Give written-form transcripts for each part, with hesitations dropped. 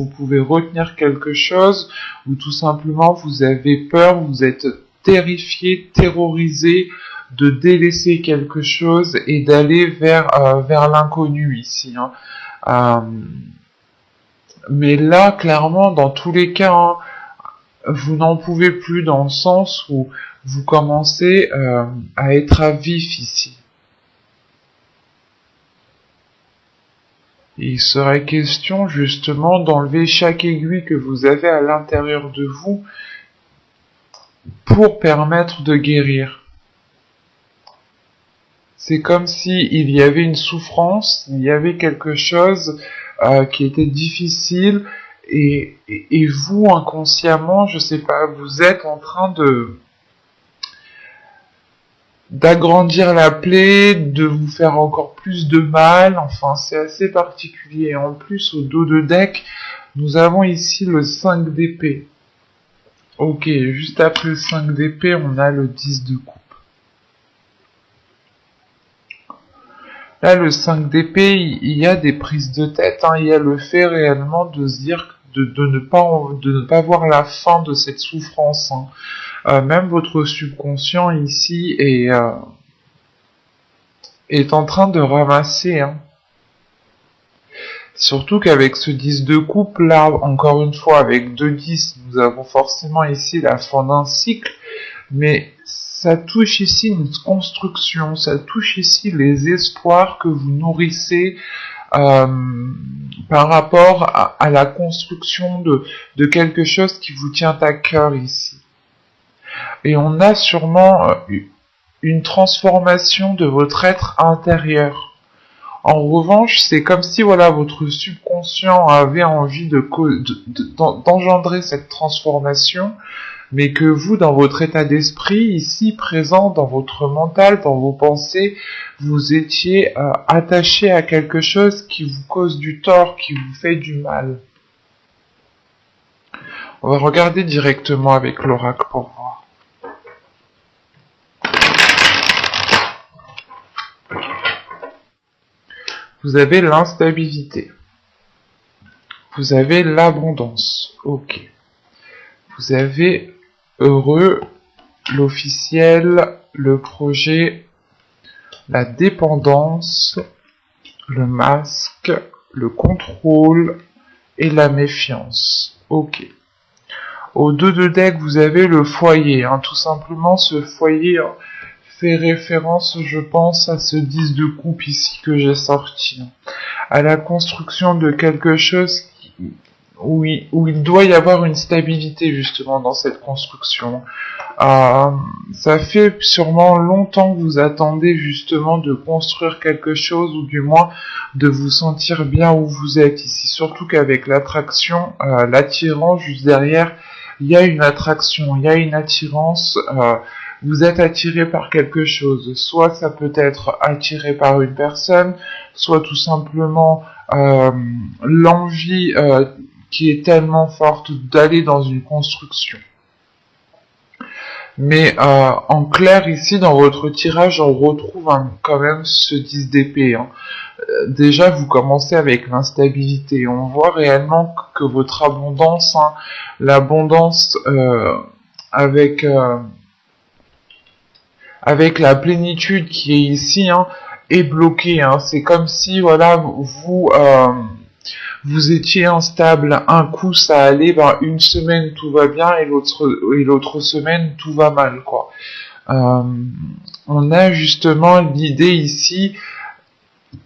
vous pouvez retenir quelque chose, ou tout simplement vous avez peur, vous êtes terrifié, terrorisé de délaisser quelque chose et d'aller vers l'inconnu ici. Mais là, clairement, dans tous les cas, vous n'en pouvez plus dans le sens où vous commencez à être à vif ici. Il serait question justement d'enlever chaque aiguille que vous avez à l'intérieur de vous pour permettre de guérir. C'est comme si il y avait une souffrance, il y avait quelque chose qui était difficile et vous inconsciemment, je sais pas, vous êtes en train d'agrandir la plaie, de vous faire encore plus de mal, enfin c'est assez particulier. En plus, au dos de deck, nous avons ici le 5 d'épée. Ok, juste après le 5 d'épée, on a le 10 de coupe. Là, le 5 d'épée, il y a des prises de tête, il y a le fait réellement de se dire de ne pas voir la fin de cette souffrance. Même votre subconscient ici est en train de ramasser. Surtout qu'avec ce 10 de coupe, là, encore une fois, avec 2 10, nous avons forcément ici la fin d'un cycle, mais ça touche ici une construction, ça touche ici les espoirs que vous nourrissez par rapport à la construction de quelque chose qui vous tient à cœur ici. Et on a sûrement une transformation de votre être intérieur. En revanche, c'est comme si voilà votre subconscient avait envie d'engendrer cette transformation, mais que vous, dans votre état d'esprit, ici présent, dans votre mental, dans vos pensées, vous étiez attaché à quelque chose qui vous cause du tort, qui vous fait du mal. On va regarder directement avec l'oracle pour voir. Vous avez l'instabilité. Vous avez l'abondance. Ok. Vous avez heureux, l'officiel, le projet, la dépendance, le masque, le contrôle et la méfiance. Ok. Au 2 de deck, vous avez le foyer. Tout simplement, ce foyer fait référence, je pense, à ce 10 de coupe ici que j'ai sorti. À la construction de quelque chose où il doit y avoir une stabilité justement dans cette construction. Ça fait sûrement longtemps que vous attendez justement de construire quelque chose ou du moins de vous sentir bien où vous êtes ici. Surtout qu'avec l'attraction, l'attirant juste derrière, il y a une attraction, il y a une attirance. Vous êtes attiré par quelque chose, soit ça peut être attiré par une personne, soit tout simplement l'envie qui est tellement forte d'aller dans une construction. Mais en clair ici dans votre tirage on retrouve quand même ce 10 d'épée. Déjà vous commencez avec l'instabilité, on voit réellement que votre abondance, l'abondance avec la plénitude qui est ici, est bloquée. C'est comme si voilà vous étiez instable. Un coup ça allait, une semaine tout va bien et l'autre semaine tout va mal, quoi. On a justement l'idée ici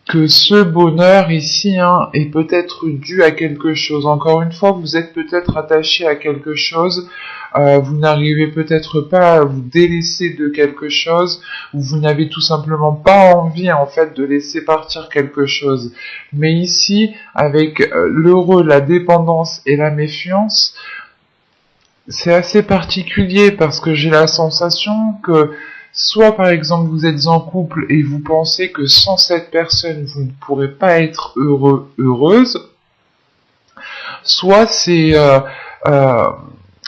que ce bonheur ici est peut-être dû à quelque chose. Encore une fois, vous êtes peut-être attaché à quelque chose, vous n'arrivez peut-être pas à vous délaisser de quelque chose, ou vous n'avez tout simplement pas envie en fait de laisser partir quelque chose. Mais ici, avec l'heureux, la dépendance et la méfiance, c'est assez particulier parce que j'ai la sensation que soit par exemple vous êtes en couple et vous pensez que sans cette personne vous ne pourrez pas être heureux, heureuse, soit c'est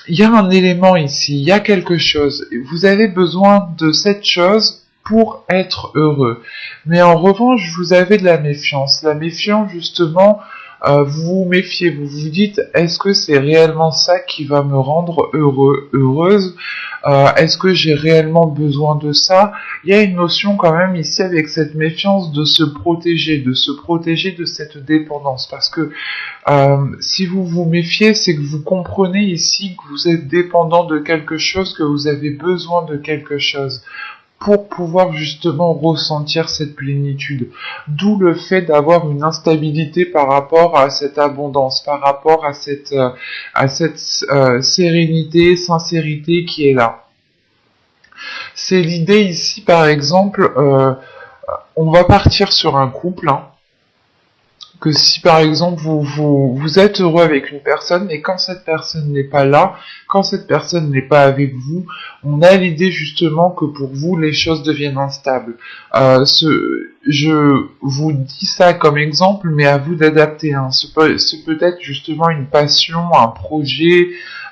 il y a un élément ici, il y a quelque chose, vous avez besoin de cette chose pour être heureux. Mais en revanche, vous avez de la méfiance. La méfiance, justement, vous vous méfiez, vous vous dites, est-ce que c'est réellement ça qui va me rendre heureux, heureuse? Est-ce que j'ai réellement besoin de ça? Il y a une notion quand même ici avec cette méfiance de se protéger de cette dépendance, parce que si vous vous méfiez, c'est que vous comprenez ici que vous êtes dépendant de quelque chose, que vous avez besoin de quelque chose pour pouvoir justement ressentir cette plénitude. D'où le fait d'avoir une instabilité par rapport à cette abondance, par rapport à cette sérénité, sincérité qui est là. C'est l'idée ici, par exemple, on va partir sur un couple, hein, que si par exemple vous êtes heureux avec une personne, mais quand cette personne n'est pas là, quand cette personne n'est pas avec vous, on a l'idée justement que pour vous les choses deviennent instables. Je vous dis ça comme exemple, mais à vous d'adapter. Hein. C'est peut-être justement une passion, un projet,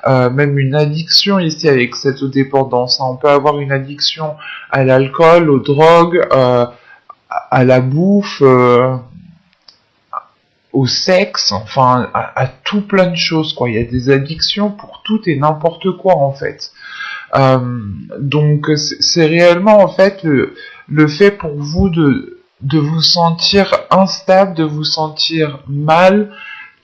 même une addiction ici avec cette dépendance. Hein. On peut avoir une addiction à l'alcool, aux drogues, à la bouffe. Au sexe, enfin à tout plein de choses, quoi. Il y a des addictions pour tout et n'importe quoi en fait. Donc c'est réellement en fait le fait pour vous de vous sentir instable, de vous sentir mal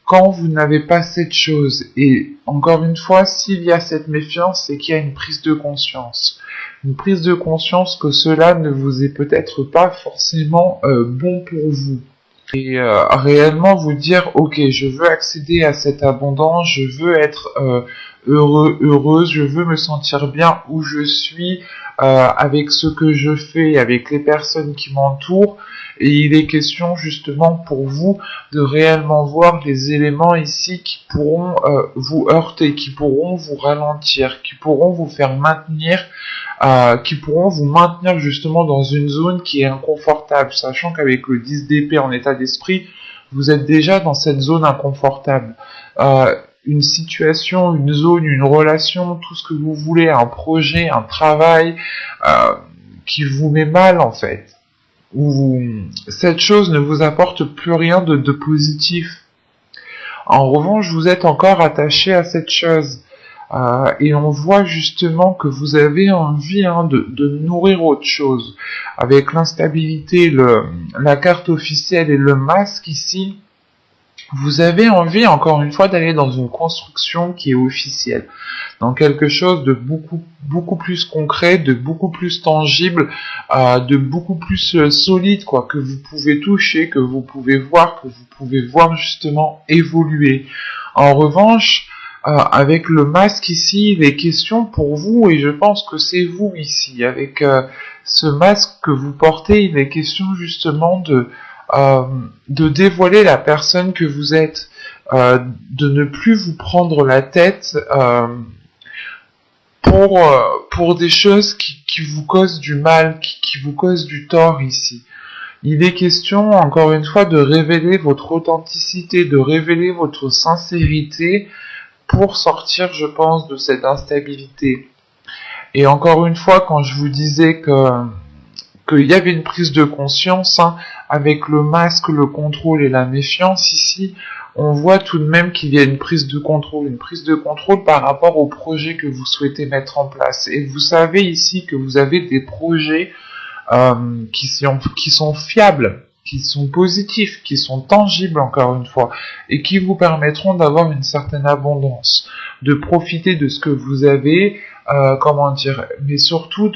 quand vous n'avez pas cette chose. Et encore une fois, s'il y a cette méfiance, c'est qu'il y a une prise de conscience. Une prise de conscience que cela ne vous est peut-être pas forcément bon pour vous. Et réellement vous dire, ok, je veux accéder à cette abondance, je veux être heureux, heureuse, je veux me sentir bien où je suis, avec ce que je fais, avec les personnes qui m'entourent. Et il est question justement pour vous de réellement voir les éléments ici qui pourront vous heurter, qui pourront vous ralentir, qui pourront vous faire maintenir, qui pourront vous maintenir justement dans une zone qui est inconfortable, sachant qu'avec le 10 d'épée en état d'esprit, vous êtes déjà dans cette zone inconfortable. Une situation, une zone, une relation, tout ce que vous voulez, un projet, un travail, qui vous met mal en fait. Où cette chose ne vous apporte plus rien de positif. En revanche, vous êtes encore attaché à cette chose. Et on voit justement que vous avez envie de nourrir autre chose. Avec l'instabilité, la carte officielle et le masque ici, vous avez envie encore une fois d'aller dans une construction qui est officielle, dans quelque chose de beaucoup plus concret, de beaucoup plus tangible, de beaucoup plus solide, quoi, que vous pouvez toucher, que vous pouvez voir justement évoluer. En revanche, avec le masque ici, il est question pour vous, et je pense que c'est vous ici, avec ce masque que vous portez, il est question justement de dévoiler la personne que vous êtes, de ne plus vous prendre la tête pour des choses qui vous causent du mal, qui vous causent du tort ici. Il est question, encore une fois, de révéler votre authenticité, de révéler votre sincérité pour sortir, je pense, de cette instabilité. Et encore une fois, quand je vous disais qu'il y avait une prise de conscience, hein, avec le masque, le contrôle et la méfiance, ici, on voit tout de même qu'il y a une prise de contrôle par rapport au projet que vous souhaitez mettre en place. Et vous savez ici que vous avez des projets qui sont fiables, qui sont positifs, qui sont tangibles encore une fois, et qui vous permettront d'avoir une certaine abondance, de profiter de ce que vous avez, mais surtout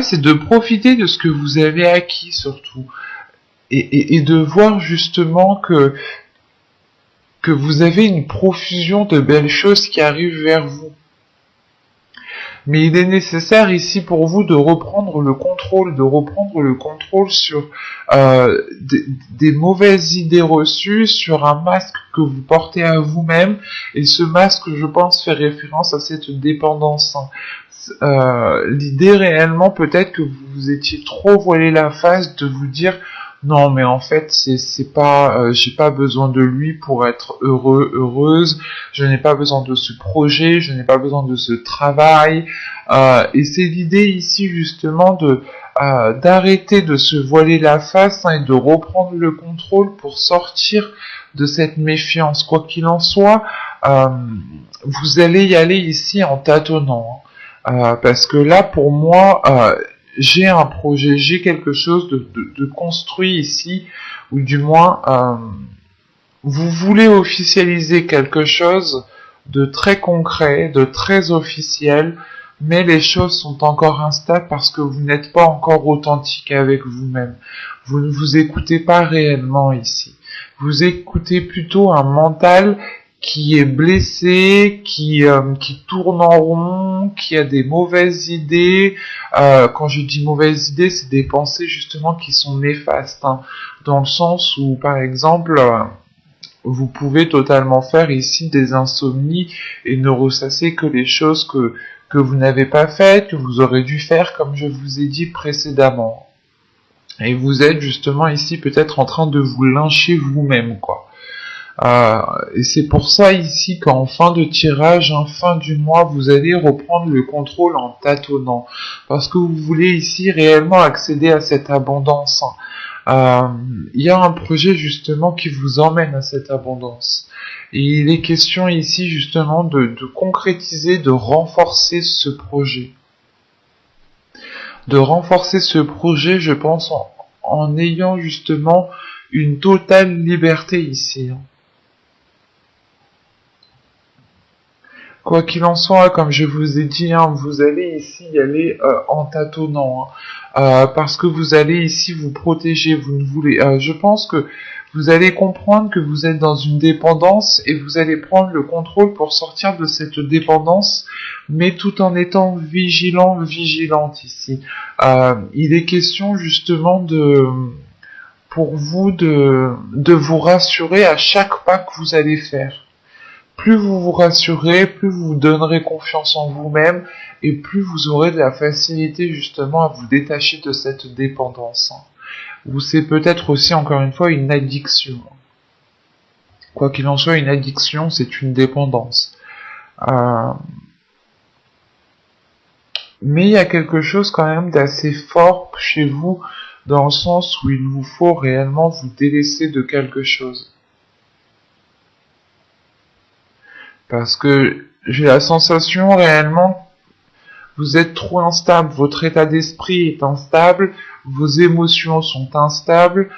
c'est de profiter de ce que vous avez acquis surtout, et de voir justement que vous avez une profusion de belles choses qui arrivent vers vous. Mais il est nécessaire ici pour vous de reprendre le contrôle sur des mauvaises idées reçues, sur un masque que vous portez à vous-même, et ce masque, je pense, fait référence à cette dépendance. L'idée réellement, peut-être que vous étiez trop voilé la face de vous dire non, mais en fait, c'est pas, j'ai pas besoin de lui pour être heureux, heureuse. Je n'ai pas besoin de ce projet, je n'ai pas besoin de ce travail. Et c'est l'idée ici justement d'arrêter de se voiler la face et de reprendre le contrôle pour sortir de cette méfiance. Quoi qu'il en soit, vous allez y aller ici en tâtonnant. Parce que là, pour moi, j'ai un projet, j'ai quelque chose de construit ici, ou du moins, vous voulez officialiser quelque chose de très concret, de très officiel, mais les choses sont encore instables parce que vous n'êtes pas encore authentique avec vous-même. Vous ne vous écoutez pas réellement ici. Vous écoutez plutôt un mental qui est blessé, qui tourne en rond, qui a des mauvaises idées. Quand je dis mauvaises idées, c'est des pensées justement qui sont néfastes, hein, dans le sens où, par exemple, vous pouvez totalement faire ici des insomnies et ne ressasser que les choses que vous n'avez pas faites, que vous aurez dû faire comme je vous ai dit précédemment. Et vous êtes justement ici peut-être en train de vous lyncher vous-même, quoi. Et c'est pour ça ici qu'en fin de tirage, en fin du mois, vous allez reprendre le contrôle en tâtonnant. Parce que vous voulez ici réellement accéder à cette abondance. Il y a un projet justement qui vous emmène à cette abondance. Et il est question ici justement de concrétiser, de renforcer ce projet. De renforcer ce projet, je pense, en ayant justement une totale liberté ici. Quoi qu'il en soit, comme je vous ai dit, hein, vous allez ici y aller en tâtonnant, parce que vous allez ici vous protéger. Vous ne voulez, je pense que vous allez comprendre que vous êtes dans une dépendance et vous allez prendre le contrôle pour sortir de cette dépendance, mais tout en étant vigilante ici. Il est question justement pour vous de vous rassurer à chaque pas que vous allez faire. Plus vous vous rassurez, plus vous donnerez confiance en vous-même et plus vous aurez de la facilité justement à vous détacher de cette dépendance. Ou c'est peut-être aussi encore une fois une addiction. Quoi qu'il en soit, une addiction, c'est une dépendance. Mais il y a quelque chose quand même d'assez fort chez vous dans le sens où il vous faut réellement vous délaisser de quelque chose. Parce que j'ai la sensation réellement, vous êtes trop instable, votre état d'esprit est instable, vos émotions sont instables,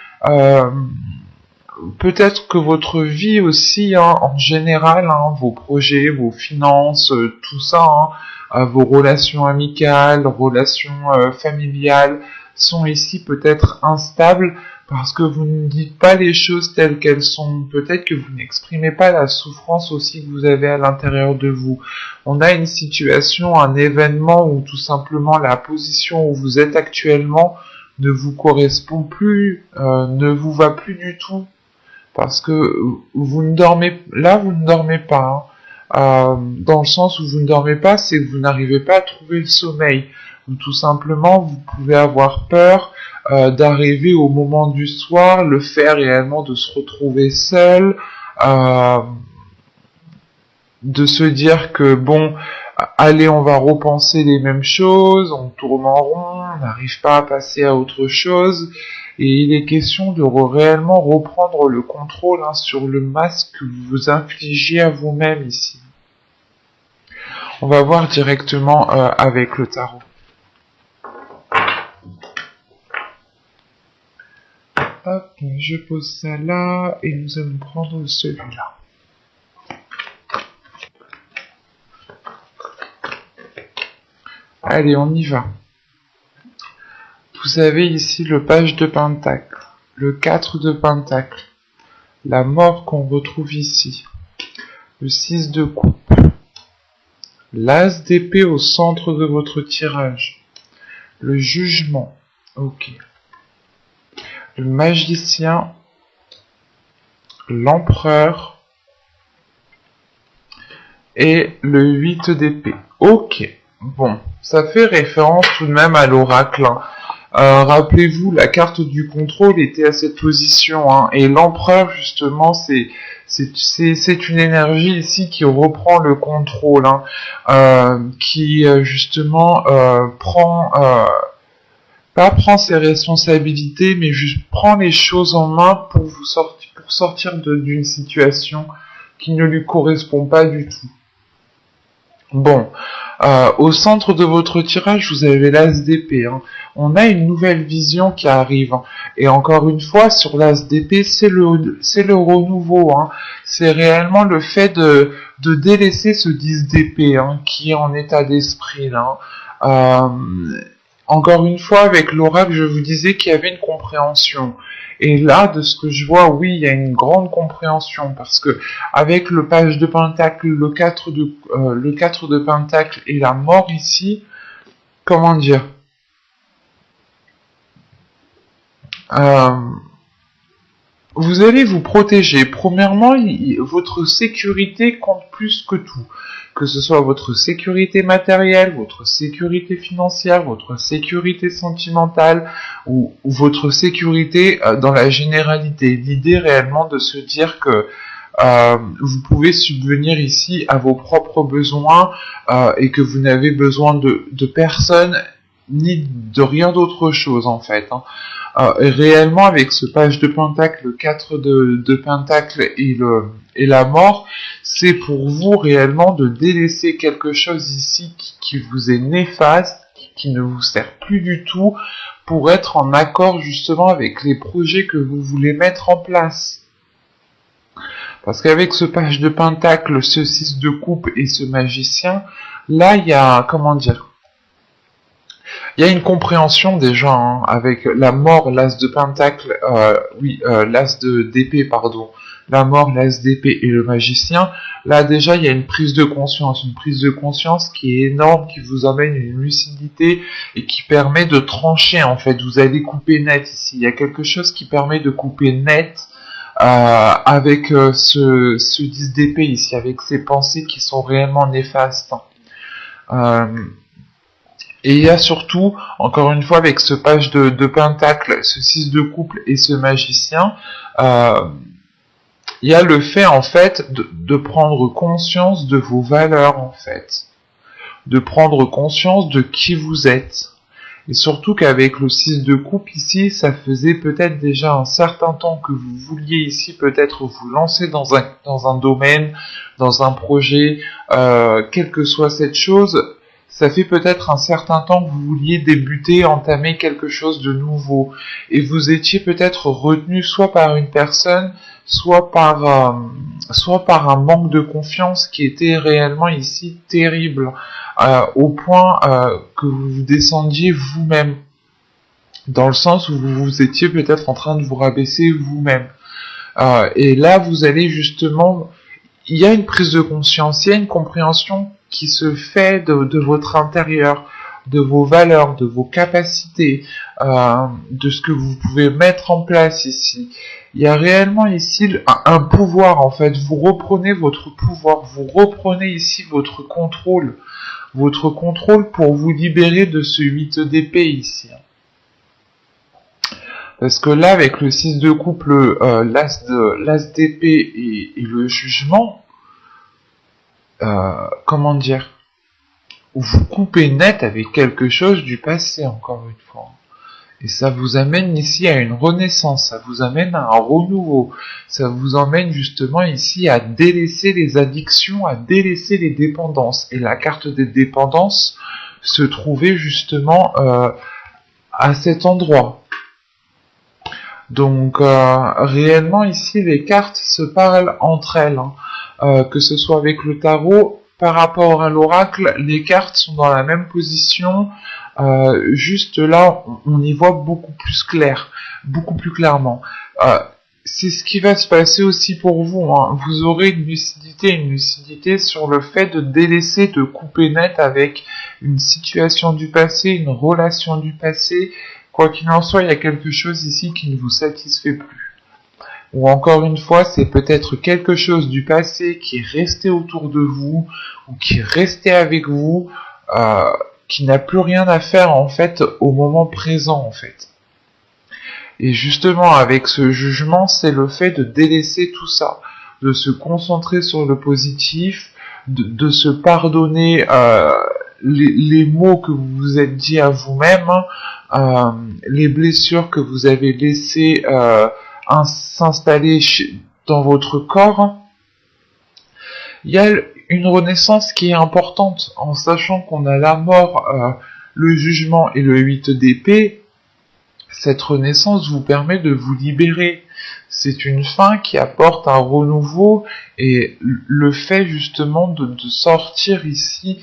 peut-être que votre vie aussi, hein, en général, hein, vos projets, vos finances, tout ça, hein, vos relations amicales, relations familiales, sont ici peut-être instables, parce que vous ne dites pas les choses telles qu'elles sont. Peut-être que vous n'exprimez pas la souffrance aussi que vous avez à l'intérieur de vous. On a une situation, un événement où tout simplement la position où vous êtes actuellement ne vous correspond plus, ne vous va plus du tout. Parce que vous ne dormez, là vous ne dormez pas. Dans le sens où vous ne dormez pas, c'est que vous n'arrivez pas à trouver le sommeil. Ou tout simplement, vous pouvez avoir peur d'arriver au moment du soir, le fait réellement de se retrouver seul, de se dire que bon, allez, on va repenser les mêmes choses, on tourne en rond, on n'arrive pas à passer à autre chose, et il est question de réellement reprendre le contrôle, hein, sur le masque que vous vous infligez à vous-même ici. On va voir directement avec le tarot. Hop, je pose ça là, et nous allons prendre celui-là. Allez, on y va. Vous avez ici le page de pentacle, le 4 de pentacle, la mort qu'on retrouve ici, le 6 de coupe, l'as d'épée au centre de votre tirage, le jugement, ok, le magicien, l'empereur et le 8 d'épée. Ok, bon, ça fait référence tout de même à l'oracle, hein. Rappelez-vous, la carte du contrôle était à cette position, hein, et l'empereur justement c'est une énergie ici qui reprend le contrôle, hein, qui justement pas prend ses responsabilités, mais juste prend les choses en main pour sortir d'une situation qui ne lui correspond pas du tout. Bon, au centre de votre tirage, vous avez l'as d'épée. Hein. On a une nouvelle vision qui arrive. Hein. Et encore une fois, sur l'as d'épée, c'est le renouveau. Hein. C'est réellement le fait de délaisser ce 10 d'épée hein, qui est en état d'esprit. Là. Encore une fois, avec l'oracle, je vous disais qu'il y avait une compréhension. Et là, de ce que je vois, oui, il y a une grande compréhension, parce que avec le page de pentacle, le 4 de pentacle et la mort ici, comment dire, vous allez vous protéger. Premièrement, votre sécurité compte plus que tout. Que ce soit votre sécurité matérielle, votre sécurité financière, votre sécurité sentimentale ou votre sécurité dans la généralité. L'idée réellement de se dire que vous pouvez subvenir ici à vos propres besoins et que vous n'avez besoin de personne ni de rien d'autre chose en fait. Hein. Réellement avec ce page de pentacle, le 4 de pentacle et la mort, c'est pour vous réellement de délaisser quelque chose ici qui vous est néfaste, qui ne vous sert plus du tout, pour être en accord justement avec les projets que vous voulez mettre en place. Parce qu'avec ce page de pentacle, ce 6 de coupe et ce magicien, là il y a, comment dire, il y a une compréhension déjà, hein, avec la mort, l'as de pentacle, l'as d'épée, pardon, la mort, l'as d'épée et le magicien. Là déjà, il y a une prise de conscience qui est énorme, qui vous emmène une lucidité et qui permet de trancher, en fait. Vous allez couper net ici. Il y a quelque chose qui permet de couper net avec ce 10 d'épée ici, avec ces pensées qui sont réellement néfastes. Et il y a surtout, encore une fois, avec ce page de pentacle, ce 6 de couple et ce magicien, il y a le fait, en fait, de prendre conscience de vos valeurs, en fait. De prendre conscience de qui vous êtes. Et surtout qu'avec le 6 de coupe ici, ça faisait peut-être déjà un certain temps que vous vouliez ici peut-être vous lancer dans un domaine, dans un projet, quelle que soit cette chose. Ça fait peut-être un certain temps que vous vouliez débuter, entamer quelque chose de nouveau. Et vous étiez peut-être retenu soit par une personne, soit par un manque de confiance qui était réellement ici terrible, au point que vous vous descendiez vous-même. Dans le sens où vous étiez peut-être en train de vous rabaisser vous-même. Et là, vous allez justement... Il y a une prise de conscience, il y a une compréhension qui se fait de votre intérieur, de vos valeurs, de vos capacités, de ce que vous pouvez mettre en place ici. Il y a réellement ici un pouvoir en fait, vous reprenez votre pouvoir, vous reprenez ici votre contrôle pour vous libérer de ce 8 d'épée ici. Parce que là, avec le 6 de couple, l'as d'épée et le jugement, comment dire, vous coupez net avec quelque chose du passé, encore une fois. Et ça vous amène ici à une renaissance, ça vous amène à un renouveau, ça vous emmène justement ici à délaisser les addictions, à délaisser les dépendances. Et la carte des dépendances se trouvait justement à cet endroit. Donc réellement ici les cartes se parlent entre elles, hein. Que ce soit avec le tarot, par rapport à l'oracle, les cartes sont dans la même position, juste là on y voit beaucoup plus clair, beaucoup plus clairement. C'est ce qui va se passer aussi pour vous, hein. Vous aurez une lucidité sur le fait de délaisser, de couper net avec une situation du passé, une relation du passé. Quoi qu'il en soit, il y a quelque chose ici qui ne vous satisfait plus. Ou encore une fois, c'est peut-être quelque chose du passé qui est resté autour de vous, ou qui est resté avec vous, qui n'a plus rien à faire en fait au moment présent en fait. Et justement, avec ce jugement, c'est le fait de délaisser tout ça, de se concentrer sur le positif, de se pardonner les mots que vous vous êtes dit à vous-même, les blessures que vous avez laissées s'installer dans votre corps. Il y a une renaissance qui est importante, en sachant qu'on a la mort, le jugement et le 8 d'épée. Cette renaissance vous permet de vous libérer. C'est une fin qui apporte un renouveau, et le fait justement de sortir ici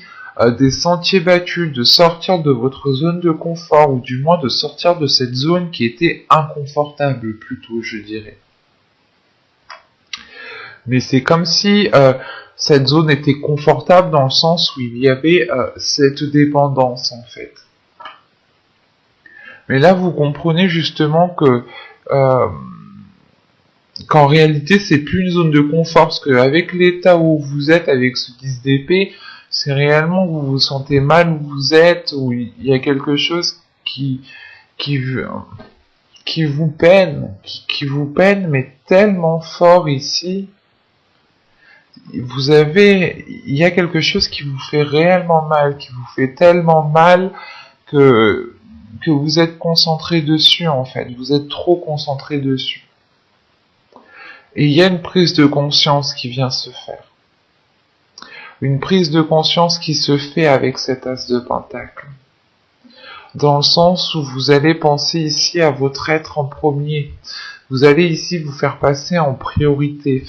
des sentiers battus, de sortir de votre zone de confort, ou du moins de sortir de cette zone qui était inconfortable plutôt, je dirais. Mais c'est comme si cette zone était confortable dans le sens où il y avait cette dépendance en fait. Mais là vous comprenez justement que qu'en réalité c'est plus une zone de confort, parce qu'avec l'état où vous êtes, avec ce 10 d'épée, c'est réellement que vous vous sentez mal où vous êtes, où il y a quelque chose qui vous peine, mais tellement fort ici. Il y a quelque chose qui vous fait réellement mal, qui vous fait tellement mal que vous êtes concentré dessus en fait, vous êtes trop concentré dessus. Et il y a une prise de conscience qui vient se faire. Une prise de conscience qui se fait avec cet as de pentacle. Dans le sens où vous allez penser ici à votre être en premier. Vous allez ici vous faire passer en priorité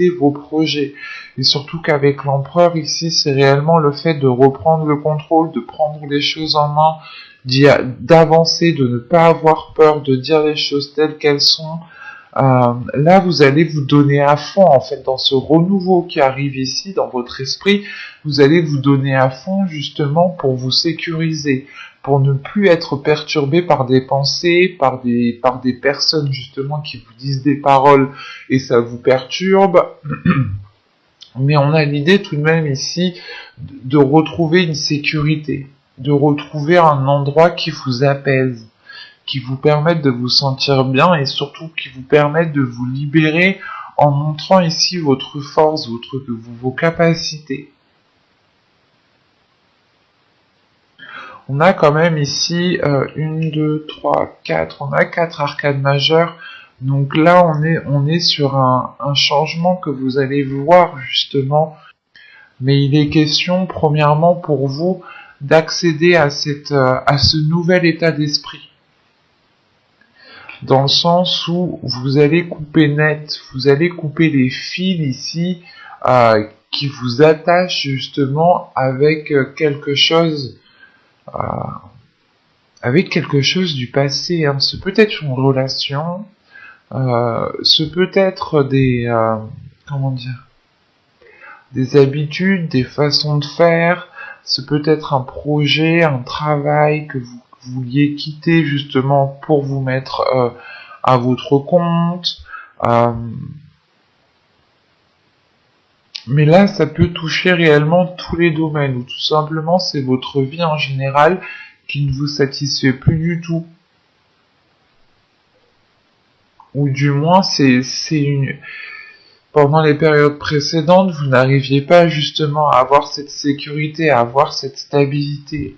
vos projets. Et surtout qu'avec l'empereur ici, c'est réellement le fait de reprendre le contrôle, de prendre les choses en main, d'avancer, de ne pas avoir peur, de dire les choses telles qu'elles sont. Là, vous allez vous donner à fond, en fait, dans ce renouveau qui arrive ici, dans votre esprit, vous allez vous donner à fond, justement, pour vous sécuriser, pour ne plus être perturbé par des pensées, par des personnes, justement, qui vous disent des paroles, et ça vous perturbe. Mais on a l'idée, tout de même, ici, de retrouver une sécurité, de retrouver un endroit qui vous apaise, qui vous permettent de vous sentir bien, et surtout qui vous permettent de vous libérer en montrant ici votre force, vos capacités. On a quand même ici 1, 2, 3, 4, on a 4 arcades majeures, donc là on est sur un changement que vous allez voir justement, mais il est question premièrement pour vous d'accéder à ce nouvel état d'esprit. Dans le sens où vous allez couper net, vous allez couper les fils ici qui vous attachent justement avec quelque chose du passé. Hein. Ce peut être une relation, ce peut être des habitudes, des façons de faire, ce peut être un projet, un travail que vous vouliez quitter justement pour vous mettre à votre compte. Mais là, ça peut toucher réellement tous les domaines, ou tout simplement c'est votre vie en général qui ne vous satisfait plus du tout. Ou du moins, pendant les périodes précédentes, vous n'arriviez pas justement à avoir cette sécurité, à avoir cette stabilité.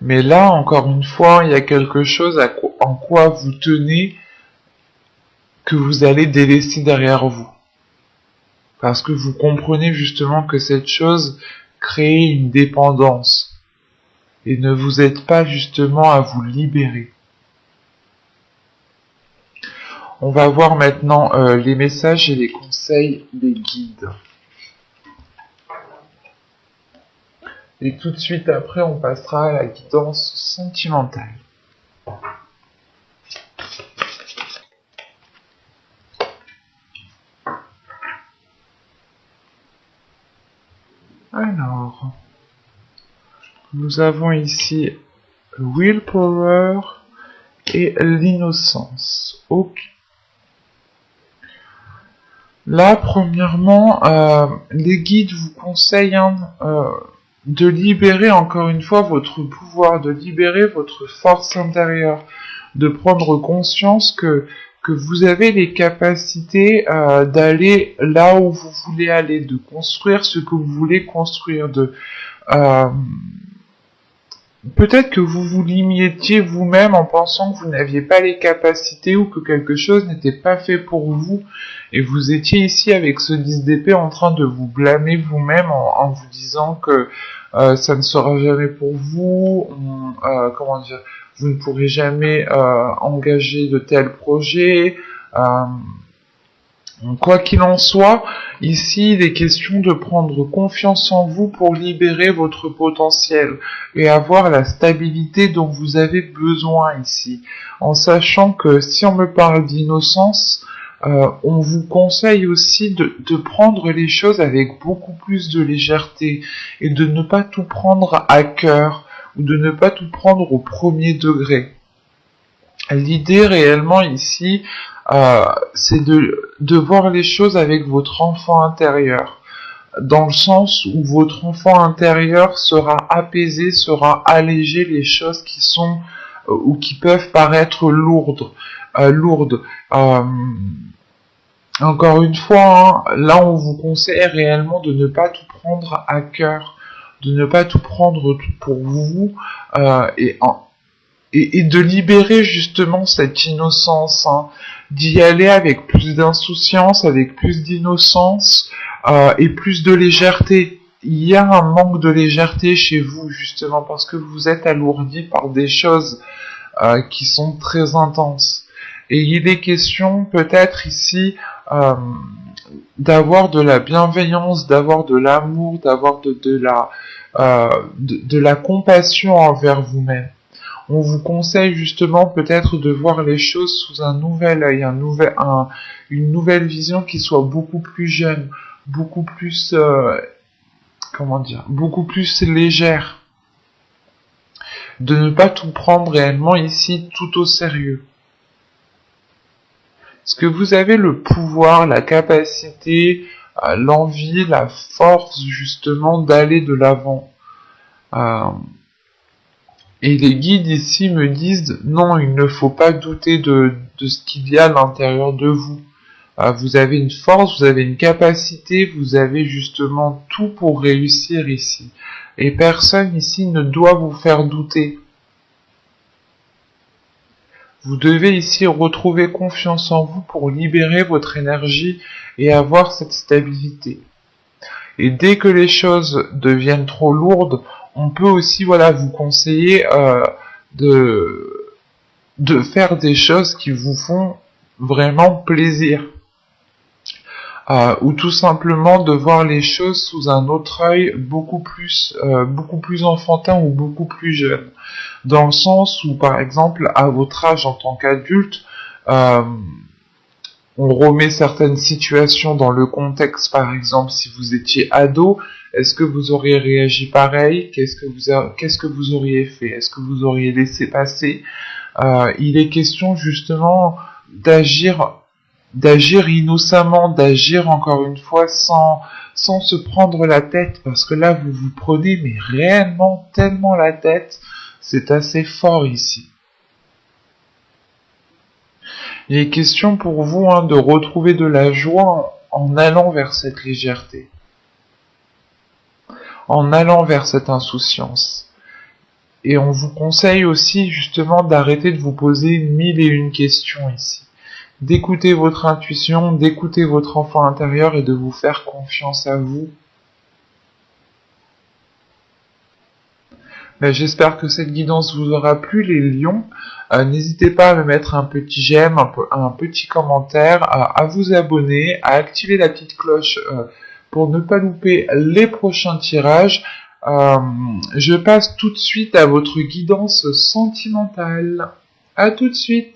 Mais là, encore une fois, il y a quelque chose en quoi vous tenez que vous allez délaisser derrière vous. Parce que vous comprenez justement que cette chose crée une dépendance. Et ne vous aide pas justement à vous libérer. On va voir maintenant les messages et les conseils des guides. Et tout de suite après, on passera à la guidance sentimentale. Alors, nous avons ici Willpower et l'innocence. Ok. Là, premièrement, les guides vous conseillent de libérer encore une fois votre pouvoir, de libérer votre force intérieure, de prendre conscience que que vous avez les capacités d'aller là où vous voulez aller, de construire ce que vous voulez construire, euh, peut-être que vous vous limitiez vous-même en pensant que vous n'aviez pas les capacités ou que quelque chose n'était pas fait pour vous. Et vous étiez ici avec ce 10 d'épée en train de vous blâmer vous-même en vous disant que ça ne sera jamais pour vous, comment dire, vous ne pourrez jamais engager de tels projets. Quoi qu'il en soit, ici il est question de prendre confiance en vous pour libérer votre potentiel et avoir la stabilité dont vous avez besoin ici, en sachant que si on me parle d'innocence, on vous conseille aussi de prendre les choses avec beaucoup plus de légèreté et de ne pas tout prendre à cœur ou de ne pas tout prendre au premier degré. L'idée réellement ici, c'est de voir les choses avec votre enfant intérieur, dans le sens où votre enfant intérieur sera apaisé, sera allégé les choses qui sont ou qui peuvent paraître lourdes. Encore une fois, hein, là on vous conseille réellement de ne pas tout prendre à cœur, de ne pas tout prendre tout pour vous et de libérer justement cette innocence, hein, d'y aller avec plus d'insouciance, avec plus d'innocence et plus de légèreté. Il y a un manque de légèreté chez vous justement parce que vous êtes alourdi par des choses qui sont très intenses. Et il est question peut-être ici d'avoir de la bienveillance, d'avoir de l'amour, d'avoir de la compassion envers vous-même. On vous conseille justement peut-être de voir les choses sous un nouvel œil, une nouvelle vision qui soit beaucoup plus jeune, beaucoup plus, beaucoup plus légère. De ne pas tout prendre réellement ici tout au sérieux. Est-ce que vous avez le pouvoir, la capacité, l'envie, la force justement d'aller de l'avant Et les guides ici me disent, non, il ne faut pas douter de ce qu'il y a à l'intérieur de vous. Vous avez une force, vous avez une capacité, vous avez justement tout pour réussir ici. Et personne ici ne doit vous faire douter. Vous devez ici retrouver confiance en vous pour libérer votre énergie et avoir cette stabilité. Et dès que les choses deviennent trop lourdes, on peut aussi vous conseiller de faire des choses qui vous font vraiment plaisir. Ou tout simplement de voir les choses sous un autre œil beaucoup plus enfantin ou beaucoup plus jeune. Dans le sens où, par exemple, à votre âge en tant qu'adulte, on remet certaines situations dans le contexte. Par exemple, si vous étiez ado, est-ce que vous auriez réagi pareil? Qu'est-ce que vous auriez fait? Est-ce que vous auriez laissé passer? Il est question justement d'agir innocemment, d'agir encore une fois sans se prendre la tête, parce que là vous vous prenez mais réellement tellement la tête, c'est assez fort ici. Il est question pour vous de retrouver de la joie en allant vers cette légèreté, en allant vers cette insouciance. Et on vous conseille aussi justement d'arrêter de vous poser 1001 questions ici. D'écouter votre intuition, d'écouter votre enfant intérieur et de vous faire confiance à vous. J'espère que cette guidance vous aura plu, les lions. N'hésitez pas à me mettre un petit j'aime, un petit commentaire, à vous abonner, à activer la petite cloche pour ne pas louper les prochains tirages. Je passe tout de suite à votre guidance sentimentale. À tout de suite.